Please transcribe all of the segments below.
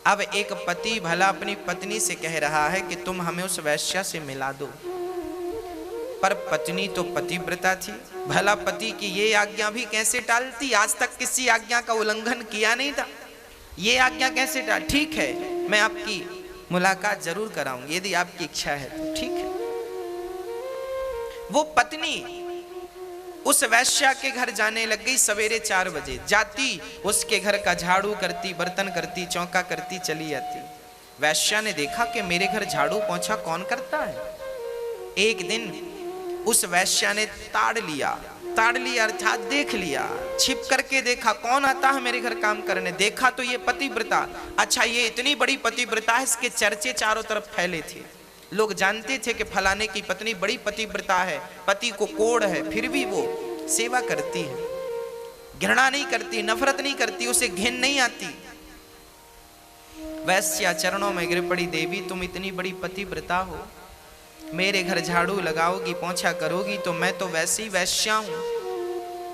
अब एक पति भला अपनी पत्नी से कह रहा है कि तुम हमें उस वैश्या से मिला दो, पर पत्नी तो पतिव्रता थी। भला पति की ये आज्ञा भी कैसे टालती? आज तक किसी आज्ञा का उल्लंघन किया नहीं था, ये आज्ञा कैसे टाल? ठीक है, मैं आपकी मुलाकात जरूर कराऊंगी, यदि आपकी इच्छा है तो ठीक है। वो पत्नी उस वैश्या के घर जाने लग गई। सवेरे 4 बजे जाती, उसके घर का झाड़ू करती, बर्तन करती, चौका करती, चली जाती। वैश्या ने देखा कि मेरे घर झाड़ू पोंछा कौन करता है। एक दिन उस वैश्या ने ताड़ लिया अर्थात देख लिया, छिप करके देखा कौन आता है मेरे घर काम करने। देखा तो ये पतिव्रता। अच्छा, ये इतनी बड़ी पतिव्रता है, इसके चर्चे चारों तरफ फैले थे। लोग जानते थे कि फलाने की पत्नी बड़ी पतिव्रता है, पति को कोढ़ है, फिर भी वो सेवा करती है, घृणा नहीं करती, नफरत नहीं करती, उसे घिन नहीं आती। वैश्या चरणों में गिर पड़ी, देवी तुम इतनी बड़ी पतिव्रता हो, मेरे घर झाड़ू लगाओगी, पोंछा करोगी, तो मैं तो वैसी वैश्या हूं,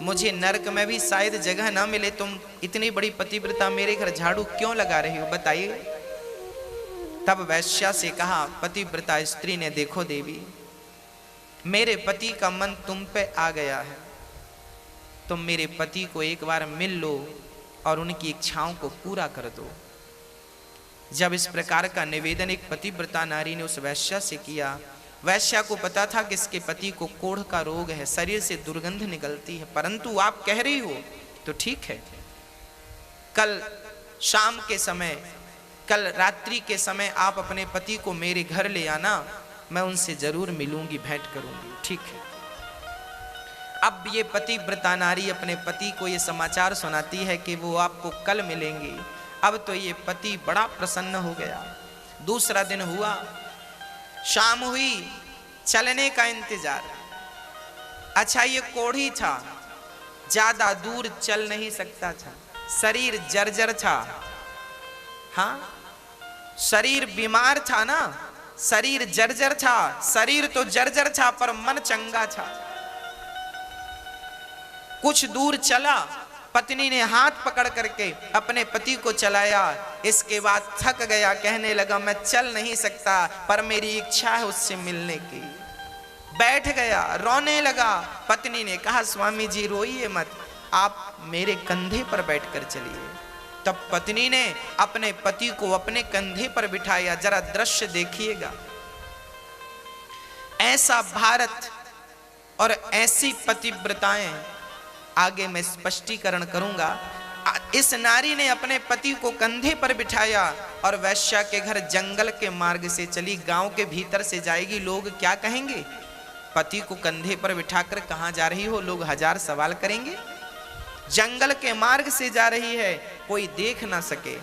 मुझे नरक में भी शायद जगह ना मिले। तुम इतनी बड़ी पतिव्रता मेरे घर झाड़ू क्यों लगा रही हो, बताइए। तब वैश्या से कहा पतिव्रता स्त्री ने, देखो देवी, मेरे पति का मन तुम पे आ गया है, तुम मेरे पति को एक बार मिल लो और उनकी इच्छाओं को पूरा कर दो। जब इस प्रकार का निवेदन एक पतिव्रता नारी ने उस वैश्या से किया, वैश्या को पता था कि इसके पति को कोढ़ का रोग है, शरीर से दुर्गंध निकलती है, परंतु आप कह रही हो तो ठीक है, कल शाम के समय, कल रात्रि के समय आप अपने पति को मेरे घर ले आना, मैं उनसे जरूर मिलूंगी, भेंट करूंगी, ठीक है। अब ये पतिव्रता नारी अपने पति को ये समाचार सुनाती है कि वो आपको कल मिलेंगे। अब तो ये पति बड़ा प्रसन्न हो गया। दूसरा दिन हुआ, शाम हुई, चलने का इंतजार। अच्छा, ये कोढ़ी था, ज्यादा दूर चल नहीं सकता था, शरीर जर्जर था। हाँ, शरीर बीमार था ना, शरीर जर्जर था, शरीर तो जर्जर था पर मन चंगा था। कुछ दूर चला, पत्नी ने हाथ पकड़ करके अपने पति को चलाया। इसके बाद थक गया, कहने लगा मैं चल नहीं सकता, पर मेरी इच्छा है उससे मिलने की। बैठ गया, रोने लगा। पत्नी ने कहा स्वामी जी रोइए मत, आप मेरे कंधे पर बैठकर चलिए। तब पत्नी ने अपने पति को अपने कंधे पर बिठाया। जरा दृश्य देखिएगा, ऐसा भारत और ऐसी पतिव्रताएं आगे मैं स्पष्टीकरण करूंगा। इस नारी ने अपने पति को कंधे पर बिठाया और वैश्या के घर जंगल के मार्ग से चली। गांव के भीतर से जाएगी, लोग क्या कहेंगे, पति को कंधे पर बिठाकर कहां जा रही हो, लोग हजार सवाल करेंगे। जंगल के मार्ग से जा रही है, कोई देख ना सके।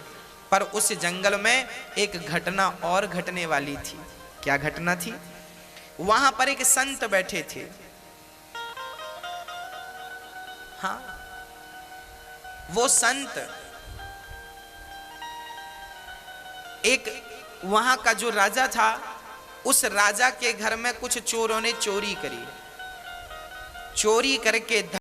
पर उस जंगल में एक घटना और घटने वाली थी। क्या घटना थी? वहां पर एक संत बैठे थे। हाँ, वो संत, एक वहां का जो राजा था, उस राजा के घर में कुछ चोरों ने चोरी करी। चोरी करके